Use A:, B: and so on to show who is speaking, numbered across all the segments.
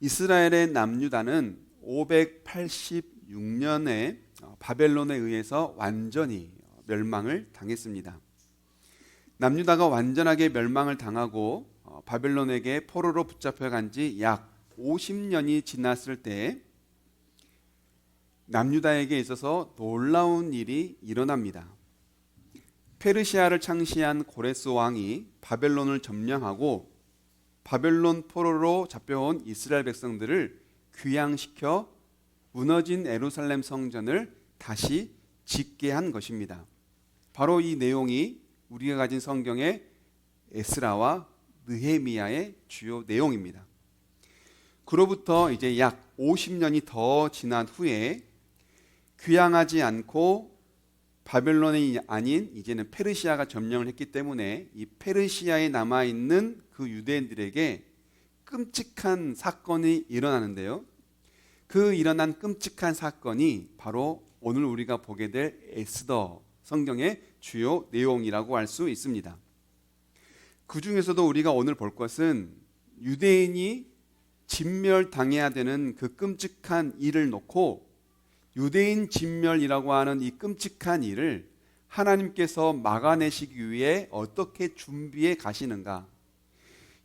A: 이스라엘의 남유다는 586년에 바벨론에 의해서 완전히 멸망을 당했습니다. 남유다가 완전하게 멸망을 당하고 바벨론에게 포로로 붙잡혀간 지 약 50년이 지났을 때 남유다에게 있어서 놀라운 일이 일어납니다. 페르시아를 창시한 고레스 왕이 바벨론을 점령하고 바벨론 포로로 잡혀온 이스라엘 백성들을 귀양시켜 무너진 예루살렘 성전을 다시 짓게 한 것입니다. 바로 이 내용이 우리가 가진 성경의 에스라와 느헤미야의 주요 내용입니다. 그로부터 이제 약 50년이 더 지난 후에 귀양하지 않고 바벨론이 아닌 이제는 페르시아가 점령을 했기 때문에 이 페르시아에 남아있는 그 유대인들에게 끔찍한 사건이 일어나는데요. 그 일어난 끔찍한 사건이 바로 오늘 우리가 보게 될 에스더 성경의 주요 내용이라고 할 수 있습니다. 그 중에서도 우리가 오늘 볼 것은 유대인이 진멸당해야 되는 그 끔찍한 일을 놓고 유대인 진멸이라고 하는 이 끔찍한 일을 하나님께서 막아내시기 위해 어떻게 준비해 가시는가.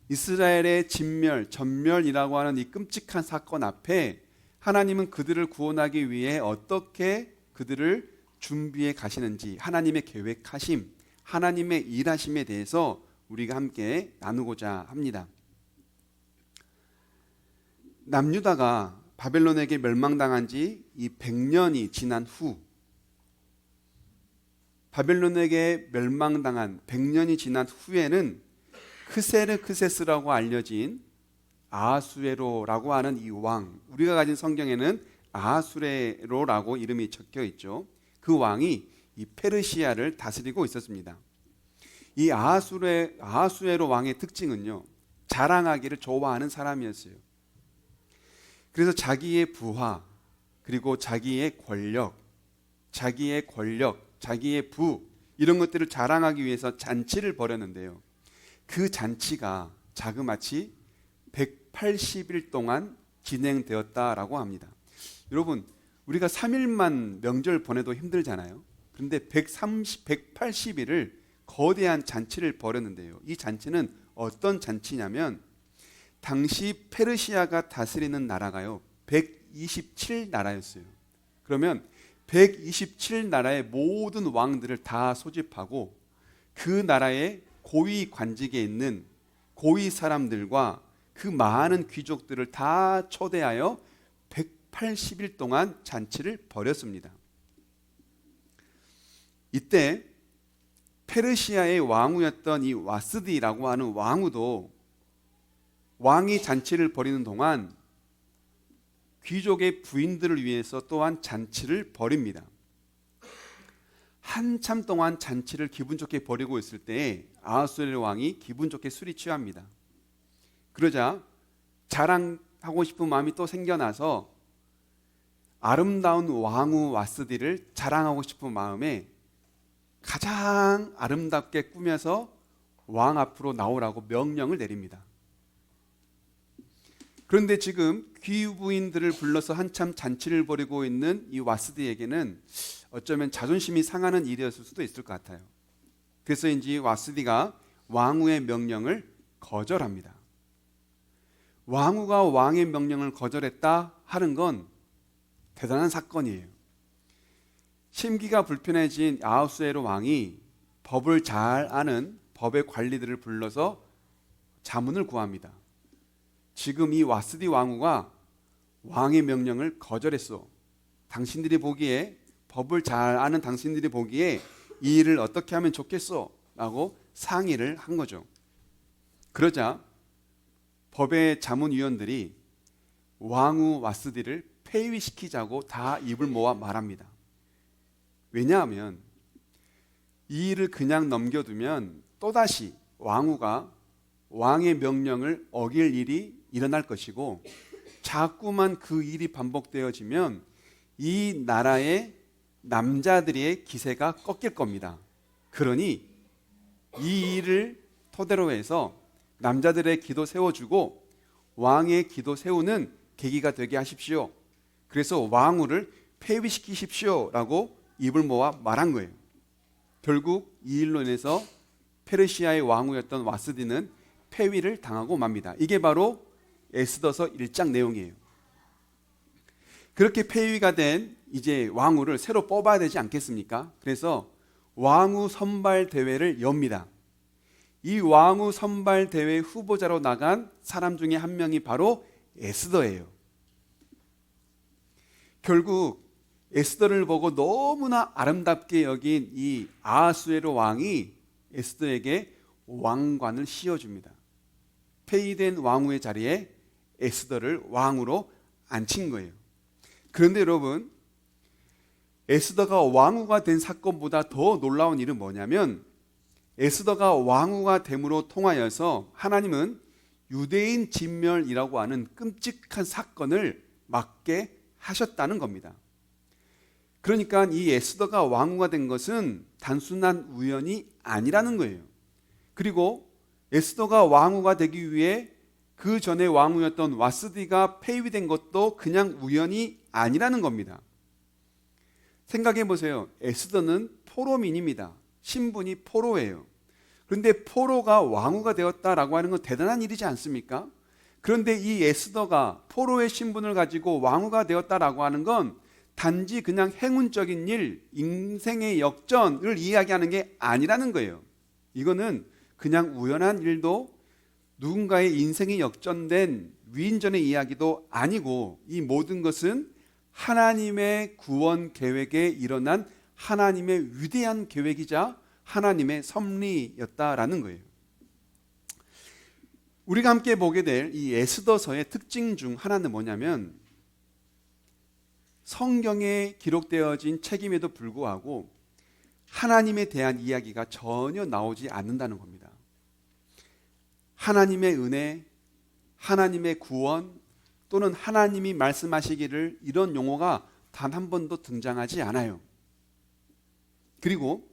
A: 이스라엘의 진멸, 전멸이라고 하는 이 끔찍한 사건 앞에 하나님은 그들을 구원하기 위해 어떻게 그들을 준비해 가시는지, 하나님의 계획하심, 하나님의 일하심에 대해서 우리가 함께 나누고자 합니다. 남유다가 바벨론에게 멸망당한 지 이 100년이 지난 후, 바벨론에게 멸망당한 100년이 지난 후에는 크세르크세스라고 알려진 아하수에로라고 하는 이 왕, 우리가 가진 성경에는 아하수에로라고 이름이 적혀 있죠. 그 왕이 이 페르시아를 다스리고 있었습니다. 이 아하수에로 왕의 특징은요, 자랑하기를 좋아하는 사람이었어요. 그래서 자기의 부하, 그리고 자기의 권력, 자기의 부, 이런 것들을 자랑하기 위해서 잔치를 벌였는데요. 그 잔치가 자그마치 180일 동안 진행되었다라고 합니다. 여러분, 우리가 3일만 명절 보내도 힘들잖아요. 그런데 180일을 거대한 잔치를 벌였는데요. 이 잔치는 어떤 잔치냐면 당시 페르시아가 다스리는 나라가요 127나라였어요. 그러면 127나라의 모든 왕들을 다 소집하고 그 나라의 고위 관직에 있는 고위 사람들과 그 많은 귀족들을 다 초대하여 180일 동안 잔치를 벌였습니다. 이때 페르시아의 왕후였던 이 와스디라고 하는 왕후도 왕이 잔치를 벌이는 동안 귀족의 부인들을 위해서 또한 잔치를 벌입니다. 한참 동안 잔치를 기분 좋게 벌이고 있을 때에 아하수에로 왕이 기분 좋게 술이 취합니다. 그러자 자랑하고 싶은 마음이 또 생겨나서 아름다운 왕후 와스디를 자랑하고 싶은 마음에 가장 아름답게 꾸며서 왕 앞으로 나오라고 명령을 내립니다. 그런데 지금 귀부인들을 불러서 한참 잔치를 벌이고 있는 이 와스디에게는 어쩌면 자존심이 상하는 일이었을 수도 있을 것 같아요. 그래서인지 와스디가 왕후의 명령을 거절합니다. 왕후가 왕의 명령을 거절했다 하는 건 대단한 사건이에요. 심기가 불편해진 아하수에로 왕이 법을 잘 아는 법의 관리들을 불러서 자문을 구합니다. 지금 이 와스디 왕후가 왕의 명령을 거절했어. 당신들이 보기에, 법을 잘 아는 당신들이 보기에 이 일을 어떻게 하면 좋겠어? 라고 상의를 한 거죠. 그러자 법의 자문위원들이 왕후 와스디를 폐위시키자고 다 입을 모아 말합니다. 왜냐하면 이 일을 그냥 넘겨두면 또다시 왕후가 왕의 명령을 어길 일이 일어날 것이고, 자꾸만 그 일이 반복되어지면 이 나라의 남자들의 기세가 꺾일 겁니다. 그러니 이 일을 토대로 해서 남자들의 기도 세워주고 왕의 기도 세우는 계기가 되게 하십시오. 그래서 왕후를 폐위시키십시오 라고 입을 모아 말한 거예요. 결국 이 일로 인해서 페르시아의 왕후였던 와스디는 폐위를 당하고 맙니다. 이게 바로 에스더서 1장 내용이에요. 그렇게 폐위가 된 이제 왕후를 새로 뽑아야 되지 않겠습니까? 그래서 왕후 선발 대회를 엽니다. 이 왕후 선발 대회 후보자로 나간 사람 중에 한 명이 바로 에스더예요. 결국 에스더를 보고 너무나 아름답게 여긴 이 아하수에로 왕이 에스더에게 왕관을 씌워줍니다. 폐위된 왕후의 자리에 에스더를 왕으로 앉힌 거예요. 그런데 여러분, 에스더가 왕후가 된 사건보다 더 놀라운 일은 뭐냐면 에스더가 왕후가 됨으로 통하여서 하나님은 유대인 진멸이라고 하는 끔찍한 사건을 막게 하셨다는 겁니다. 그러니까 이 에스더가 왕후가 된 것은 단순한 우연이 아니라는 거예요. 그리고 에스더가 왕후가 되기 위해 그 전에 왕후였던 와스디가 폐위된 것도 그냥 우연이 아니라는 겁니다. 생각해 보세요. 에스더는 포로민입니다. 신분이 포로예요. 그런데 포로가 왕후가 되었다라고 하는 건 대단한 일이지 않습니까? 그런데 이 에스더가 포로의 신분을 가지고 왕후가 되었다라고 하는 건 단지 그냥 행운적인 일, 인생의 역전을 이야기하는 게 아니라는 거예요. 이거는 그냥 우연한 일도 누군가의 인생이 역전된 위인전의 이야기도 아니고 이 모든 것은 하나님의 구원 계획에 일어난 하나님의 위대한 계획이자 하나님의 섭리였다라는 거예요. 우리가 함께 보게 될 이 에스더서의 특징 중 하나는 뭐냐면 성경에 기록되어진 책임에도 불구하고 하나님에 대한 이야기가 전혀 나오지 않는다는 겁니다. 하나님의 은혜, 하나님의 구원 또는 하나님이 말씀하시기를 이런 용어가 단 한 번도 등장하지 않아요. 그리고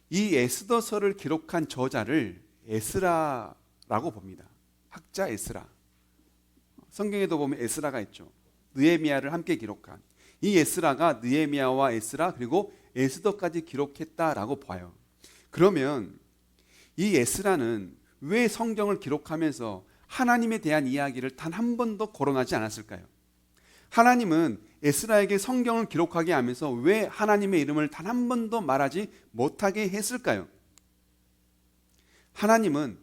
A: 이 에스더서를 기록한 저자를 에스라라고 봅니다. 학자 에스라. 성경에도 보면 에스라가 있죠. 느헤미야를 함께 기록한 이 에스라가 느헤미야와 에스라 그리고 에스더까지 기록했다라고 봐요. 그러면 이 에스라는 왜 성경을 기록하면서 하나님에 대한 이야기를 단 한 번도 거론하지 않았을까요? 하나님은 에스라에게 성경을 기록하게 하면서 왜 하나님의 이름을 단 한 번도 말하지 못하게 했을까요? 하나님은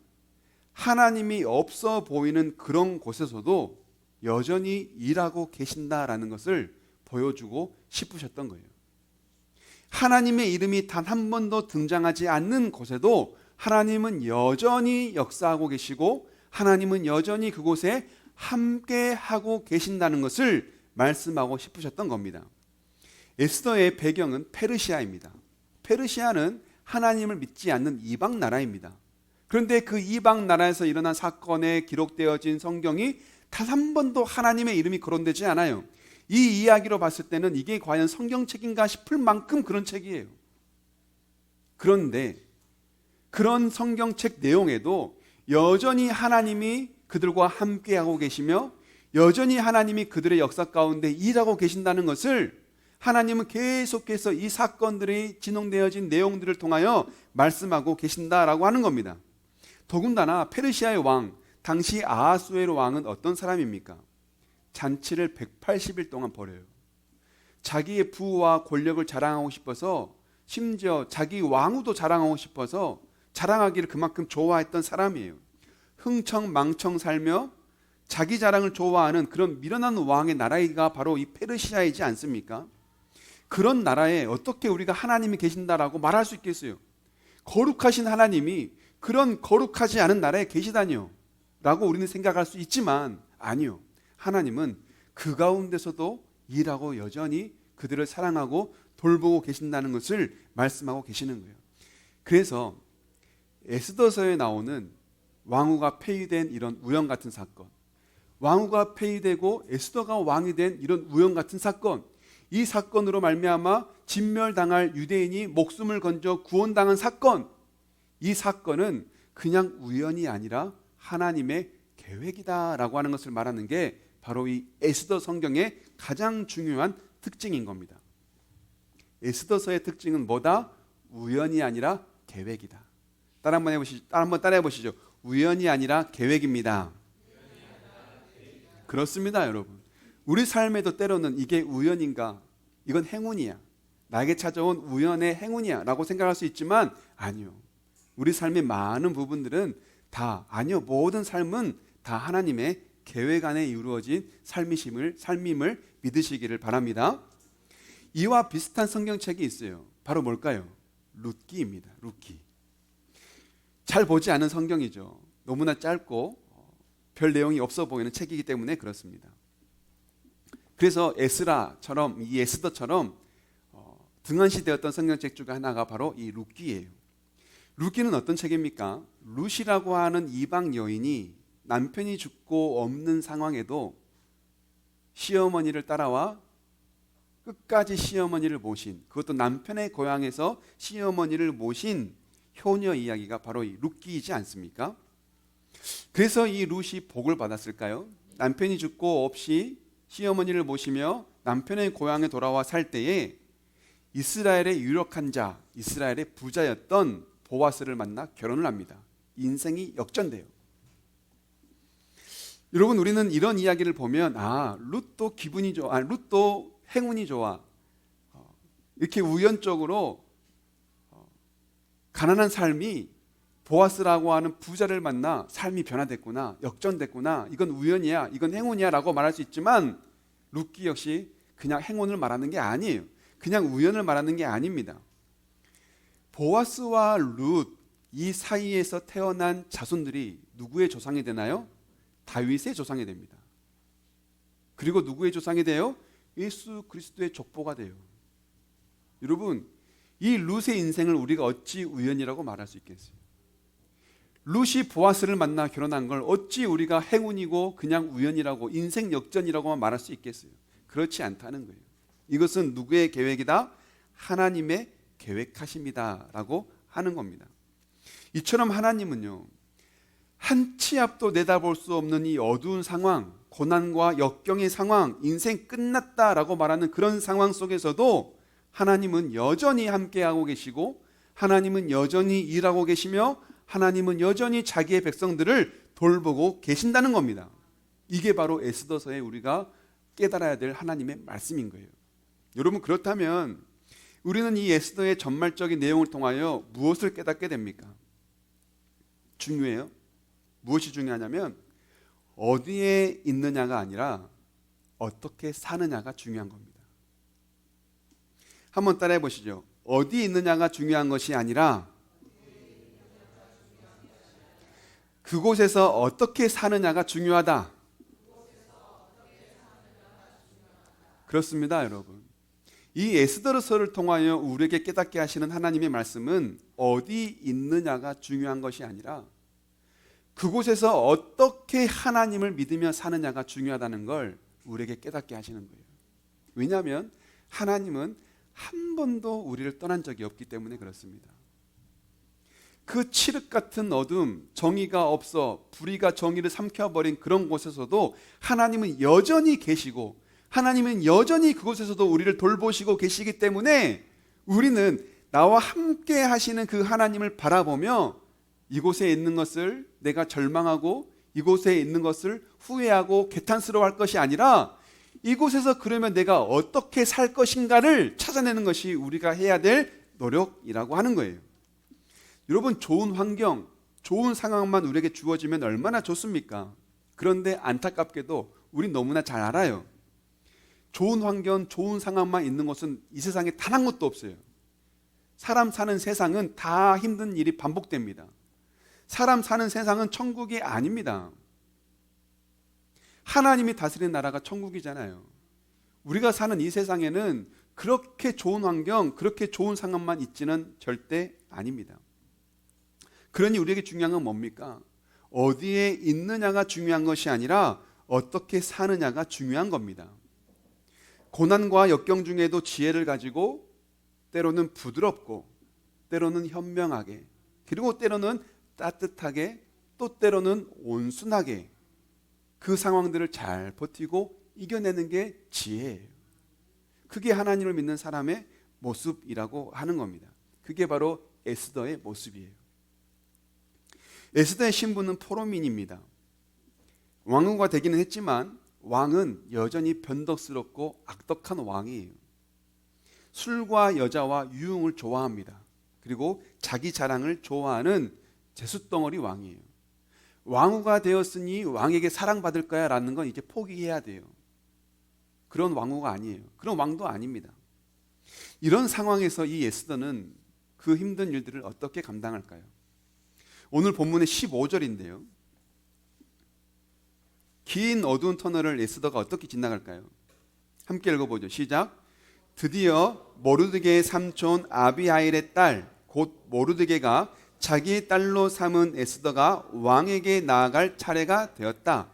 A: 하나님이 없어 보이는 그런 곳에서도 여전히 일하고 계신다라는 것을 보여주고 싶으셨던 거예요. 하나님의 이름이 단 한 번도 등장하지 않는 곳에도 하나님은 여전히 역사하고 계시고 하나님은 여전히 그곳에 함께하고 계신다는 것을 말씀하고 싶으셨던 겁니다. 에스더의 배경은 페르시아입니다. 페르시아는 하나님을 믿지 않는 이방 나라입니다. 그런데 그 이방 나라에서 일어난 사건에 기록되어진 성경이 단 한 번도 하나님의 이름이 거론되지 않아요. 이 이야기로 봤을 때는 이게 과연 성경책인가 싶을 만큼 그런 책이에요. 그런데 그런 성경책 내용에도 여전히 하나님이 그들과 함께하고 계시며 여전히 하나님이 그들의 역사 가운데 일하고 계신다는 것을 하나님은 계속해서 이 사건들이 진행되어진 내용들을 통하여 말씀하고 계신다라고 하는 겁니다. 더군다나 페르시아의 왕, 당시 아하수에로 왕은 어떤 사람입니까? 잔치를 180일 동안 벌여요. 자기의 부와 권력을 자랑하고 싶어서 심지어 자기 왕후도 자랑하고 싶어서 자랑하기를 그만큼 좋아했던 사람이에요. 흥청망청 살며 자기 자랑을 좋아하는 그런 미련한 왕의 나라가 바로 이 페르시아이지 않습니까? 그런 나라에 어떻게 우리가 하나님이 계신다라고 말할 수 있겠어요? 거룩하신 하나님이 그런 거룩하지 않은 나라에 계시다니요 라고 우리는 생각할 수 있지만 아니요. 하나님은 그 가운데서도 일하고 여전히 그들을 사랑하고 돌보고 계신다는 것을 말씀하고 계시는 거예요. 그래서 에스더서에 나오는 왕후가 폐위된 이런 우연 같은 사건, 왕후가 폐위되고 에스더가 왕이 된 이런 우연 같은 사건, 이 사건으로 말미암아 진멸당할 유대인이 목숨을 건져 구원당한 사건, 이 사건은 그냥 우연이 아니라 하나님의 계획이다라고 하는 것을 말하는 게 바로 이 에스더 성경의 가장 중요한 특징인 겁니다. 에스더서의 특징은 뭐다? 우연이 아니라 계획이다. 따라 한번 따라해 보시죠. 우연이 아니라 계획입니다. 그렇습니다, 여러분. 우리 삶에도 때로는 이게 우연인가? 이건 행운이야. 나에게 찾아온 우연의 행운이야 라고 생각할 수 있지만 아니요. 우리 삶의 많은 부분들은 아니요. 모든 삶은 다 하나님의 계획 안에 이루어진 삶임을 믿으시기를 바랍니다. 이와 비슷한 성경책이 있어요. 바로 뭘까요? 룻기입니다. 룻기. 잘 보지 않은 성경이죠. 너무나 짧고 별 내용이 없어 보이는 책이기 때문에 그렇습니다. 그래서 에스라처럼 이 에스더처럼 등한시되었던 성경책 중에 하나가 바로 이 룻기예요. 룻기는 어떤 책입니까? 룻이라고 하는 이방 여인이 남편이 죽고 없는 상황에도 시어머니를 따라와 끝까지 시어머니를 모신, 그것도 남편의 고향에서 시어머니를 모신 효녀 이야기가 바로 이 룻기이지 않습니까? 그래서 이 룻이 복을 받았을까요? 남편이 죽고 없이 시어머니를 모시며 남편의 고향에 돌아와 살 때에 이스라엘의 유력한 자, 이스라엘의 부자였던 보아스를 만나 결혼을 합니다. 인생이 역전돼요. 여러분, 우리는 이런 이야기를 보면 룻도 기분이 좋아, 룻도 행운이 좋아, 이렇게 우연적으로 가난한 삶이 보아스라고 하는 부자를 만나 삶이 변화됐구나, 역전됐구나, 이건 우연이야, 이건 행운이야 라고 말할 수 있지만 룻기 역시 그냥 행운을 말하는 게 아니에요. 그냥 우연을 말하는 게 아닙니다. 보아스와 룻 이 사이에서 태어난 자손들이 누구의 조상이 되나요? 다윗의 조상이 됩니다. 그리고 누구의 조상이 돼요? 예수 그리스도의 족보가 돼요. 여러분, 이 룻의 인생을 우리가 어찌 우연이라고 말할 수 있겠어요? 룻이 보아스를 만나 결혼한 걸 어찌 우리가 행운이고 그냥 우연이라고, 인생 역전이라고만 말할 수 있겠어요? 그렇지 않다는 거예요. 이것은 누구의 계획이다? 하나님의 계획하심이다 라고 하는 겁니다. 이처럼 하나님은요, 한 치 앞도 내다볼 수 없는 이 어두운 상황, 고난과 역경의 상황, 인생 끝났다라고 말하는 그런 상황 속에서도 하나님은 여전히 함께하고 계시고, 하나님은 여전히 일하고 계시며, 하나님은 여전히 자기의 백성들을 돌보고 계신다는 겁니다. 이게 바로 에스더서에 우리가 깨달아야 될 하나님의 말씀인 거예요. 여러분, 그렇다면 우리는 이 에스더의 전말적인 내용을 통하여 무엇을 깨닫게 됩니까? 중요해요. 무엇이 중요하냐면 어디에 있느냐가 아니라 어떻게 사느냐가 중요한 겁니다. 한번 따라해 보시죠. 어디 있느냐가 중요한 것이 아니라 그곳에서 어떻게 사느냐가 중요하다. 그렇습니다, 여러분. 이 에스더서를 통하여 우리에게 깨닫게 하시는 하나님의 말씀은 어디 있느냐가 중요한 것이 아니라 그곳에서 어떻게 하나님을 믿으며 사느냐가 중요하다는 걸 우리에게 깨닫게 하시는 거예요. 왜냐하면 하나님은 한 번도 우리를 떠난 적이 없기 때문에 그렇습니다. 그 칠흑 같은 어둠, 정의가 없어 불의가 정의를 삼켜버린 그런 곳에서도 하나님은 여전히 계시고, 하나님은 여전히 그곳에서도 우리를 돌보시고 계시기 때문에 우리는 나와 함께 하시는 그 하나님을 바라보며 이곳에 있는 것을 내가 절망하고 이곳에 있는 것을 후회하고 개탄스러워할 것이 아니라 이곳에서 그러면 내가 어떻게 살 것인가를 찾아내는 것이 우리가 해야 될 노력이라고 하는 거예요. 여러분, 좋은 환경, 좋은 상황만 우리에게 주어지면 얼마나 좋습니까? 그런데 안타깝게도 우린 너무나 잘 알아요. 좋은 환경, 좋은 상황만 있는 것은 이 세상에 단 한 곳도 없어요. 사람 사는 세상은 다 힘든 일이 반복됩니다. 사람 사는 세상은 천국이 아닙니다. 하나님이 다스리는 나라가 천국이잖아요. 우리가 사는 이 세상에는 그렇게 좋은 환경, 그렇게 좋은 상황만 있지는 절대 아닙니다. 그러니 우리에게 중요한 건 뭡니까? 어디에 있느냐가 중요한 것이 아니라 어떻게 사느냐가 중요한 겁니다. 고난과 역경 중에도 지혜를 가지고 때로는 부드럽고 때로는 현명하게, 그리고 때로는 따뜻하게, 또 때로는 온순하게 그 상황들을 잘 버티고 이겨내는 게 지혜예요. 그게 하나님을 믿는 사람의 모습이라고 하는 겁니다. 그게 바로 에스더의 모습이에요. 에스더의 신분은 포로민입니다. 왕후가 되기는 했지만 왕은 여전히 변덕스럽고 악덕한 왕이에요. 술과 여자와 유흥을 좋아합니다. 그리고 자기 자랑을 좋아하는 재수덩어리 왕이에요. 왕후가 되었으니 왕에게 사랑받을 거야 라는 건 이제 포기해야 돼요. 그런 왕후가 아니에요. 그런 왕도 아닙니다. 이런 상황에서 이 에스더는 그 힘든 일들을 어떻게 감당할까요? 오늘 본문의 15절인데요. 긴 어두운 터널을 에스더가 어떻게 지나갈까요? 함께 읽어보죠. 시작. 드디어 모르드게의 삼촌 아비하일의 딸 곧 모르드게가 자기 딸로 삼은 에스더가 왕에게 나아갈 차례가 되었다.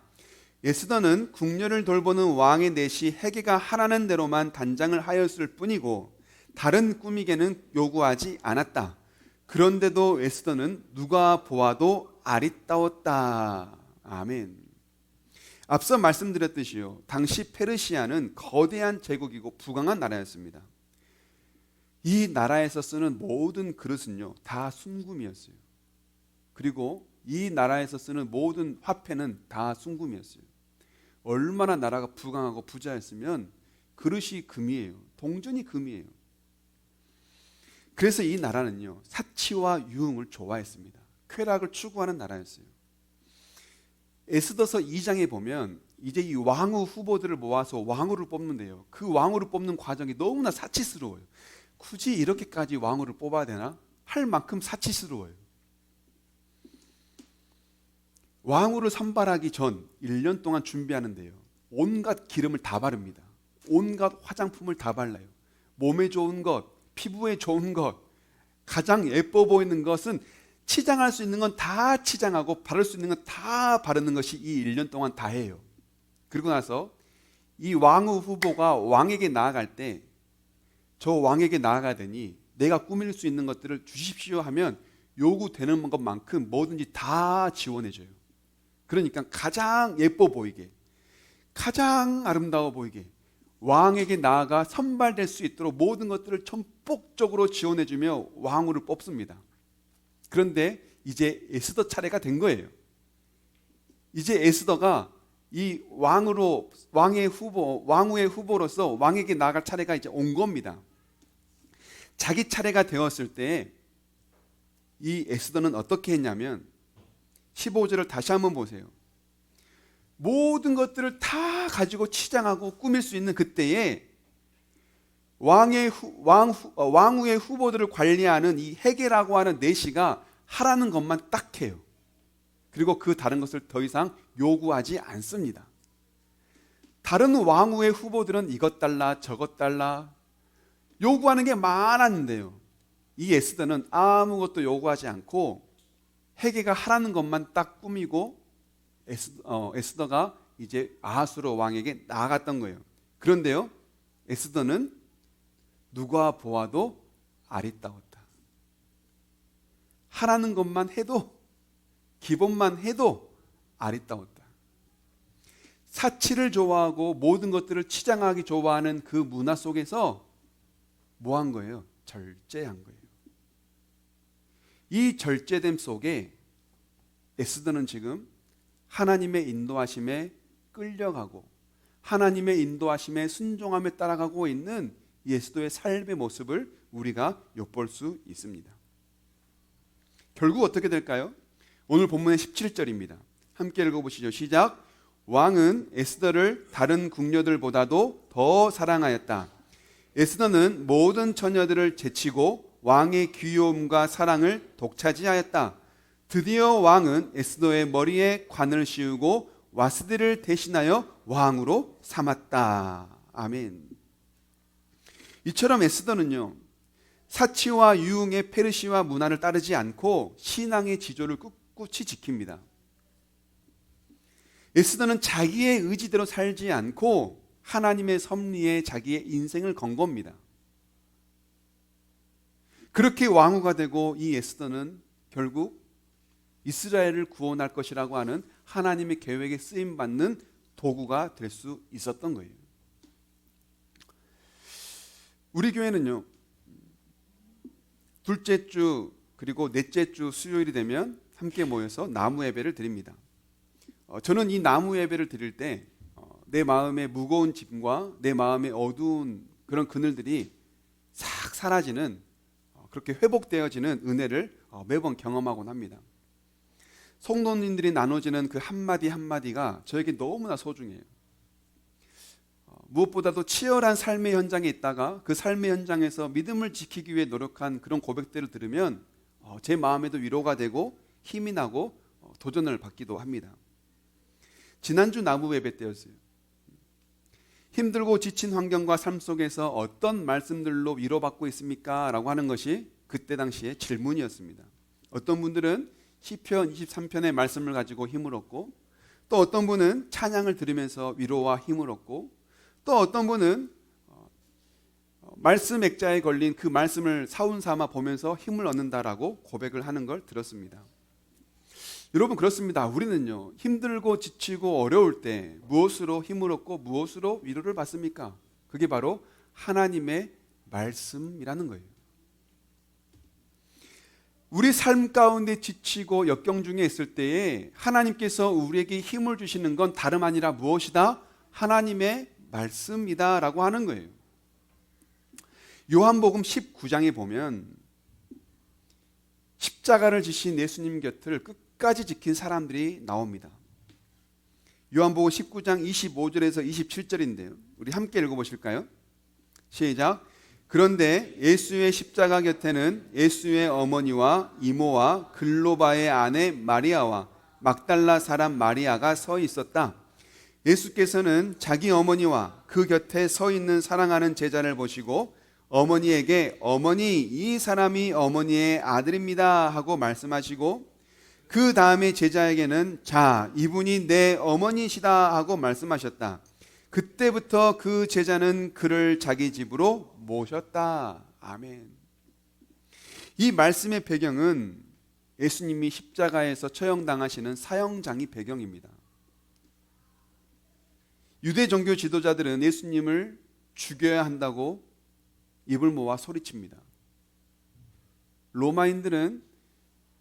A: 에스더는 궁녀를 돌보는 왕의 넷이 해계가 하라는 대로만 단장을 하였을 뿐이고 다른 꾸미개는 요구하지 않았다. 그런데도 에스더는 누가 보아도 아리따웠다. 아멘. 앞서 말씀드렸듯이요, 당시 페르시아는 거대한 제국이고 부강한 나라였습니다. 이 나라에서 쓰는 모든 그릇은요 다 순금이었어요. 그리고 이 나라에서 쓰는 모든 화폐는 다 순금이었어요. 얼마나 나라가 부강하고 부자였으면 그릇이 금이에요. 동전이 금이에요. 그래서 이 나라는요 사치와 유흥을 좋아했습니다. 쾌락을 추구하는 나라였어요. 에스더서 2장에 보면 이제 이 왕후 후보들을 모아서 왕후를 뽑는데요, 그 왕후를 뽑는 과정이 너무나 사치스러워요. 굳이 이렇게까지 왕후를 뽑아야 되나 할 만큼 사치스러워요. 왕후를 선발하기 전 1년 동안 준비하는데요, 온갖 기름을 다 바릅니다. 온갖 화장품을 다 발라요. 몸에 좋은 것, 피부에 좋은 것, 가장 예뻐 보이는 것은 치장할 수 있는 건 다 치장하고 바를 수 있는 건 다 바르는 것이 이 1년 동안 다 해요. 그리고 나서 이 왕후 후보가 왕에게 나아갈 때 저 왕에게 나아가야 되니 내가 꾸밀 수 있는 것들을 주십시오 하면 요구되는 것만큼 뭐든지 다 지원해줘요. 그러니까 가장 예뻐 보이게, 가장 아름다워 보이게 왕에게 나아가 선발될 수 있도록 모든 것들을 전폭적으로 지원해주며 왕후를 뽑습니다. 그런데 이제 에스더 차례가 된 거예요. 이제 에스더가 이 왕후의 후보로서 왕에게 나아갈 차례가 이제 온 겁니다. 자기 차례가 되었을 때 이 에스더는 어떻게 했냐면 15절을 다시 한번 보세요. 모든 것들을 다 가지고 치장하고 꾸밀 수 있는 그때에 왕후의 후보들을 관리하는 이 해계라고 하는 내시가 하라는 것만 딱 해요. 그리고 그 다른 것을 더 이상 요구하지 않습니다. 다른 왕후의 후보들은 이것 달라 저것 달라 요구하는 게 많았는데요, 이 에스더는 아무것도 요구하지 않고 해계가 하라는 것만 딱 꾸미고 에스더가 이제 아하수로 왕에게 나아갔던 거예요. 그런데요, 에스더는 누가 보아도 아리따웠다. 하라는 것만 해도, 기본만 해도 아리따웠다. 사치를 좋아하고 모든 것들을 치장하기 좋아하는 그 문화 속에서 뭐 한 거예요? 절제한 거예요. 이 절제됨 속에 에스더는 지금 하나님의 인도하심에 끌려가고 하나님의 인도하심에 순종함에 따라가고 있는 에스더의 삶의 모습을 우리가 엿볼 수 있습니다. 결국 어떻게 될까요? 오늘 본문의 17절입니다. 함께 읽어보시죠. 시작. 왕은 에스더를 다른 궁녀들보다도 더 사랑하였다. 에스더는 모든 처녀들을 제치고 왕의 귀여움과 사랑을 독차지하였다. 드디어 왕은 에스더의 머리에 관을 씌우고 와스디를 대신하여 왕으로 삼았다. 아멘. 이처럼 에스더는요, 사치와 유흥의 페르시아 문화를 따르지 않고 신앙의 지조를 꿋꿋이 지킵니다. 에스더는 자기의 의지대로 살지 않고 하나님의 섭리에 자기의 인생을 건 겁니다. 그렇게 왕후가 되고 이 에스더는 결국 이스라엘을 구원할 것이라고 하는 하나님의 계획에 쓰임받는 도구가 될 수 있었던 거예요. 우리 교회는요, 둘째 주 그리고 넷째 주 수요일이 되면 함께 모여서 나무 예배를 드립니다. 저는 이 나무 예배를 드릴 때 내 마음의 무거운 짐과 내 마음의 어두운 그런 그늘들이 싹 사라지는, 그렇게 회복되어지는 은혜를 매번 경험하곤 합니다. 성도님들이 나눠지는 그 한마디 한마디가 저에게 너무나 소중해요. 무엇보다도 치열한 삶의 현장에 있다가 그 삶의 현장에서 믿음을 지키기 위해 노력한 그런 고백들을 들으면 제 마음에도 위로가 되고 힘이 나고 도전을 받기도 합니다. 지난주 나무 예배 때였어요. 힘들고 지친 환경과 삶 속에서 어떤 말씀들로 위로받고 있습니까? 라고 하는 것이 그때 당시의 질문이었습니다. 어떤 분들은 시편 23편의 말씀을 가지고 힘을 얻고, 또 어떤 분은 찬양을 들으면서 위로와 힘을 얻고, 또 어떤 분은 말씀 액자에 걸린 그 말씀을 사운 삼아 보면서 힘을 얻는다라고 고백을 하는 걸 들었습니다. 여러분, 그렇습니다. 우리는요, 힘들고 지치고 어려울 때 무엇으로 힘을 얻고 무엇으로 위로를 받습니까? 그게 바로 하나님의 말씀이라는 거예요. 우리 삶 가운데 지치고 역경 중에 있을 때에 하나님께서 우리에게 힘을 주시는 건 다름 아니라 무엇이다? 하나님의 말씀이다 라고 하는 거예요. 요한복음 19장에 보면 십자가를 지신 예수님 곁을 끝까지 지킨 사람들이 나옵니다. 요한복음 19장 25절에서 27절인데요. 우리 함께 읽어보실까요? 시작. 그런데 예수의 십자가 곁에는 예수의 어머니와 이모와 글로바의 아내 마리아와 막달라 사람 마리아가 서 있었다. 예수께서는 자기 어머니와 그 곁에 서 있는 사랑하는 제자를 보시고 어머니에게 어머니, 이 사람이 어머니의 아들입니다 하고 말씀하시고, 그 다음에 제자에게는 자, 이분이 내 어머니시다 하고 말씀하셨다. 그때부터 그 제자는 그를 자기 집으로 모셨다. 아멘. 이 말씀의 배경은 예수님이 십자가에서 처형당하시는 사형장이 배경입니다. 유대 종교 지도자들은 예수님을 죽여야 한다고 입을 모아 소리칩니다. 로마인들은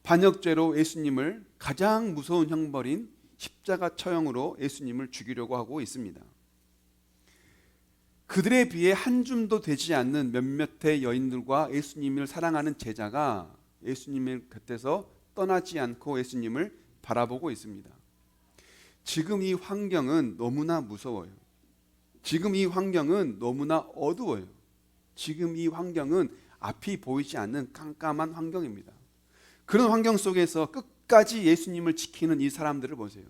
A: 반역죄로 예수님을 가장 무서운 형벌인 십자가 처형으로 예수님을 죽이려고 하고 있습니다. 그들에 비해 한 줌도 되지 않는 몇몇의 여인들과 예수님을 사랑하는 제자가 예수님의 곁에서 떠나지 않고 예수님을 바라보고 있습니다. 지금 이 환경은 너무나 무서워요. 지금 이 환경은 너무나 어두워요. 지금 이 환경은 앞이 보이지 않는 깜깜한 환경입니다. 그런 환경 속에서 끝까지 예수님을 지키는 이 사람들을 보세요.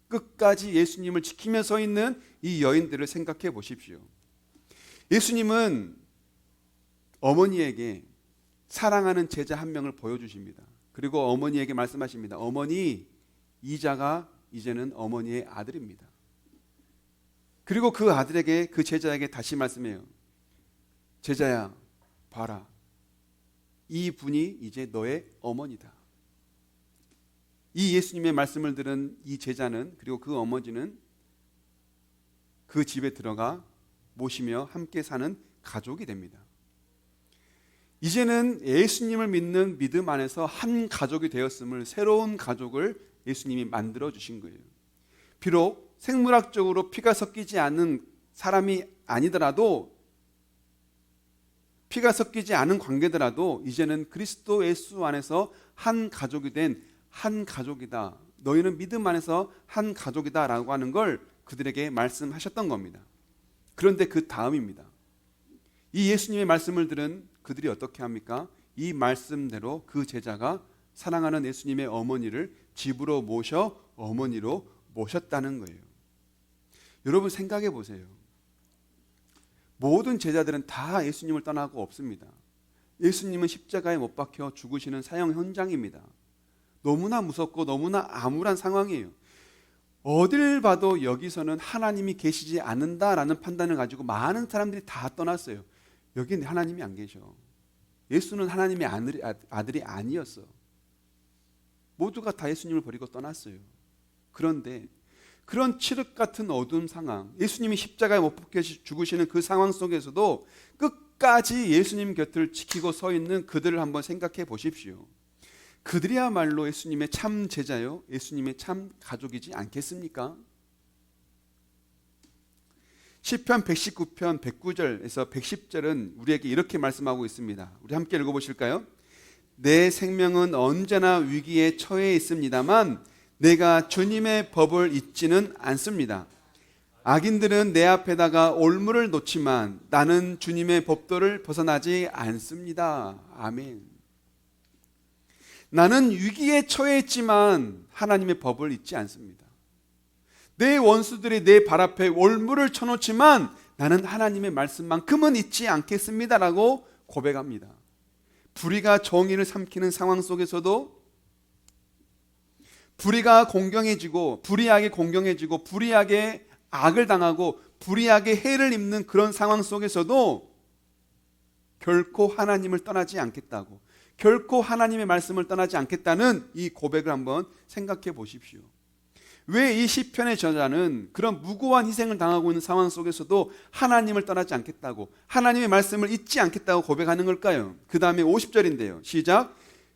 A: 끝까지 예수님을 지키며 서 있는 이 여인들을 생각해 보십시오. 예수님은 어머니에게 사랑하는 제자 한 명을 보여주십니다. 그리고 어머니에게 말씀하십니다. 어머니, 이 자가 이제는 어머니의 아들입니다. 그리고 그 아들에게, 그 제자에게 다시 말씀해요. 제자야, 봐라. 이 분이 이제 너의 어머니다. 이 예수님의 말씀을 들은 이 제자는, 그리고 그 어머니는 그 집에 들어가 모시며 함께 사는 가족이 됩니다. 이제는 예수님을 믿는 믿음 안에서 한 가족이 되었음을, 새로운 가족을 예수님이 만들어 주신 거예요. 비록 생물학적으로 피가 섞이지 않는 사람이 아니더라도, 피가 섞이지 않은 관계더라도 이제는 그리스도 예수 안에서 한 가족이 된 한 가족이다. 너희는 믿음 안에서 한 가족이다 라고 하는 걸 그들에게 말씀하셨던 겁니다. 그런데 그 다음입니다. 이 예수님의 말씀을 들은 그들이 어떻게 합니까? 이 말씀대로 그 제자가 사랑하는 예수님의 어머니를 집으로 모셔 어머니로 모셨다는 거예요. 여러분 생각해 보세요. 모든 제자들은 다 예수님을 떠나고 없습니다. 예수님은 십자가에 못 박혀 죽으시는 사형 현장입니다. 너무나 무섭고 너무나 암울한 상황이에요. 어딜 봐도 여기서는 하나님이 계시지 않는다라는 판단을 가지고 많은 사람들이 다 떠났어요. 여기는 하나님이 안 계셔. 예수는 하나님의 아들이 아니었어. 모두가 다 예수님을 버리고 떠났어요. 그런데 그런 칠흑 같은 어두운 상황, 예수님이 십자가에 못 박혀 죽으시는 그 상황 속에서도 끝까지 예수님 곁을 지키고 서 있는 그들을 한번 생각해 보십시오. 그들이야말로 예수님의 참 제자요, 예수님의 참 가족이지 않겠습니까? 시편 119편 109절에서 110절은 우리에게 이렇게 말씀하고 있습니다. 우리 함께 읽어보실까요? 내 생명은 언제나 위기에 처해 있습니다만 내가 주님의 법을 잊지는 않습니다. 악인들은 내 앞에다가 올무를 놓지만 나는 주님의 법도를 벗어나지 않습니다. 아멘. 나는 위기에 처했지만 하나님의 법을 잊지 않습니다. 내 원수들이 내 발 앞에 올무를 쳐놓지만 나는 하나님의 말씀만큼은 잊지 않겠습니다라고 고백합니다. 불의가 정의를 삼키는 상황 속에서도 불의가 공경해지고 불의하게 공경해지고 불의하게 악을 당하고 불의하게 해를 입는 그런 상황 속에서도 결코 하나님을 떠나지 않겠다고, 결코 하나님의 말씀을 떠나지 않겠다는 이 고백을 한번 생각해 보십시오. 왜 이 시편의 저자는 그런 무고한 희생을 당하고 있는 상황 속에서도 하나님을 떠나지 않겠다고, 하나님의 말씀을 잊지 않겠다고 고백하는 걸까요? 그 다음에 50절인데요. 시작.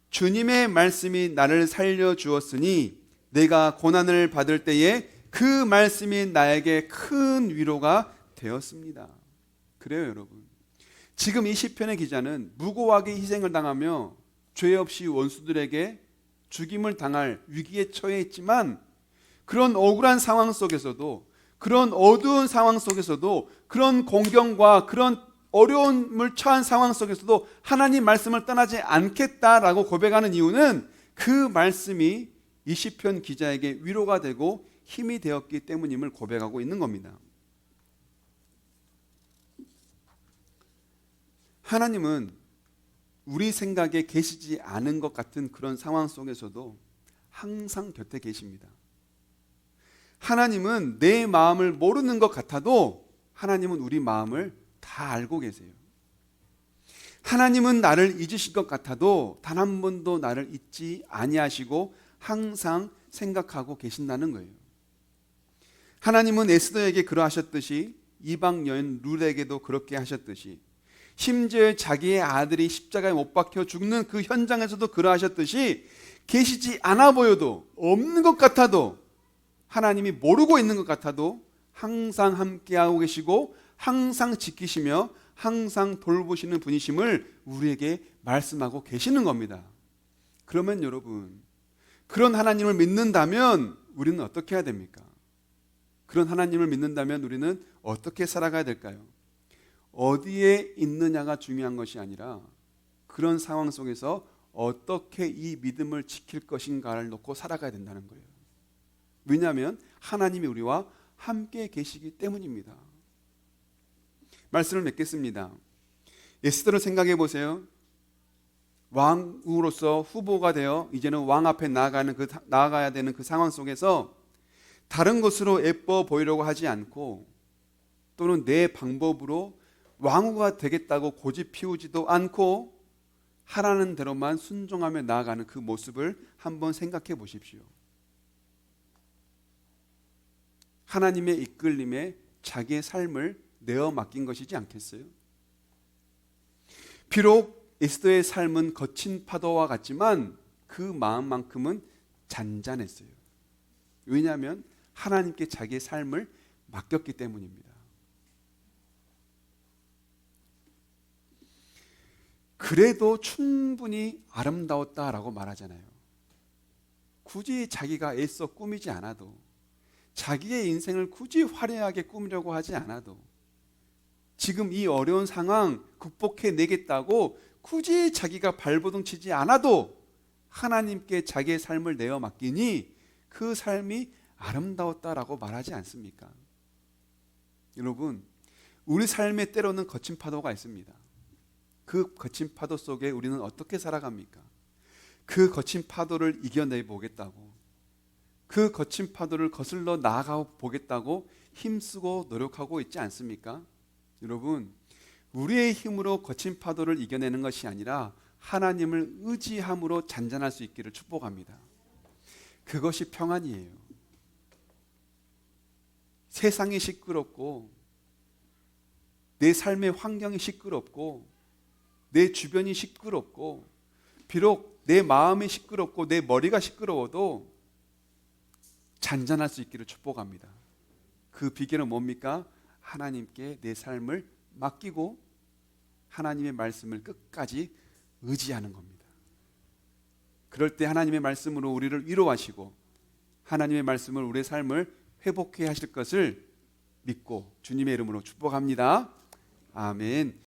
A: 주님의 말씀이 나를 살려주었으니 내가 고난을 받을 때에 그 말씀이 나에게 큰 위로가 되었습니다. 그래요, 여러분. 지금 이 시편의 기자는 무고하게 희생을 당하며 죄 없이 원수들에게 죽임을 당할 위기에 처해 있지만 그런 억울한 상황 속에서도, 그런 어두운 상황 속에서도, 그런 공경과 그런 어려움을 처한 상황 속에서도 하나님 말씀을 떠나지 않겠다라고 고백하는 이유는 그 말씀이 이 시편 기자에게 위로가 되고 힘이 되었기 때문임을 고백하고 있는 겁니다. 하나님은 우리 생각에 계시지 않은 것 같은 그런 상황 속에서도 항상 곁에 계십니다. 하나님은 내 마음을 모르는 것 같아도 하나님은 우리 마음을 다 알고 계세요. 하나님은 나를 잊으실 것 같아도 단 한 번도 나를 잊지 아니하시고 항상 생각하고 계신다는 거예요. 하나님은 에스더에게 그러하셨듯이 이방 여인 룻에게도 그렇게 하셨듯이 심지어 자기의 아들이 십자가에 못 박혀 죽는 그 현장에서도 그러하셨듯이 계시지 않아 보여도, 없는 것 같아도, 하나님이 모르고 있는 것 같아도 항상 함께하고 계시고 항상 지키시며 항상 돌보시는 분이심을 우리에게 말씀하고 계시는 겁니다. 그러면 여러분, 그런 하나님을 믿는다면 우리는 어떻게 해야 됩니까? 그런 하나님을 믿는다면 우리는 어떻게 살아가야 될까요? 어디에 있느냐가 중요한 것이 아니라 그런 상황 속에서 어떻게 이 믿음을 지킬 것인가를 놓고 살아가야 된다는 거예요. 왜냐하면 하나님이 우리와 함께 계시기 때문입니다. 말씀을 맺겠습니다. 에스더를 생각해 보세요. 왕으로서 후보가 되어 이제는 왕 앞에 나아가야 되는 그 상황 속에서 다른 것으로 예뻐 보이려고 하지 않고 또는 내 방법으로 왕후가 되겠다고 고집 피우지도 않고 하라는 대로만 순종하며 나아가는 그 모습을 한번 생각해 보십시오. 하나님의 이끌림에 자기의 삶을 내어 맡긴 것이지 않겠어요? 비록 에스더의 삶은 거친 파도와 같지만 그 마음만큼은 잔잔했어요. 왜냐하면 하나님께 자기의 삶을 맡겼기 때문입니다. 그래도 충분히 아름다웠다라고 말하잖아요. 굳이 자기가 애써 꾸미지 않아도, 자기의 인생을 굳이 화려하게 꾸미려고 하지 않아도, 지금 이 어려운 상황 극복해내겠다고 굳이 자기가 발버둥 치지 않아도 하나님께 자기의 삶을 내어 맡기니 그 삶이 아름다웠다라고 말하지 않습니까? 여러분, 우리 삶에 때로는 거친 파도가 있습니다. 그 거친 파도 속에 우리는 어떻게 살아갑니까? 그 거친 파도를 이겨내 보겠다고, 그 거친 파도를 거슬러 나아가 보겠다고 힘쓰고 노력하고 있지 않습니까? 여러분, 우리의 힘으로 거친 파도를 이겨내는 것이 아니라 하나님을 의지함으로 잔잔할 수 있기를 축복합니다. 그것이 평안이에요. 세상이 시끄럽고 내 삶의 환경이 시끄럽고 내 주변이 시끄럽고 비록 내 마음이 시끄럽고 내 머리가 시끄러워도 잔잔할 수 있기를 축복합니다. 그 비결은 뭡니까? 하나님께 내 삶을 맡기고 하나님의 말씀을 끝까지 의지하는 겁니다. 그럴 때 하나님의 말씀으로 우리를 위로하시고 하나님의 말씀을 우리의 삶을 회복해 하실 것을 믿고 주님의 이름으로 축복합니다. 아멘.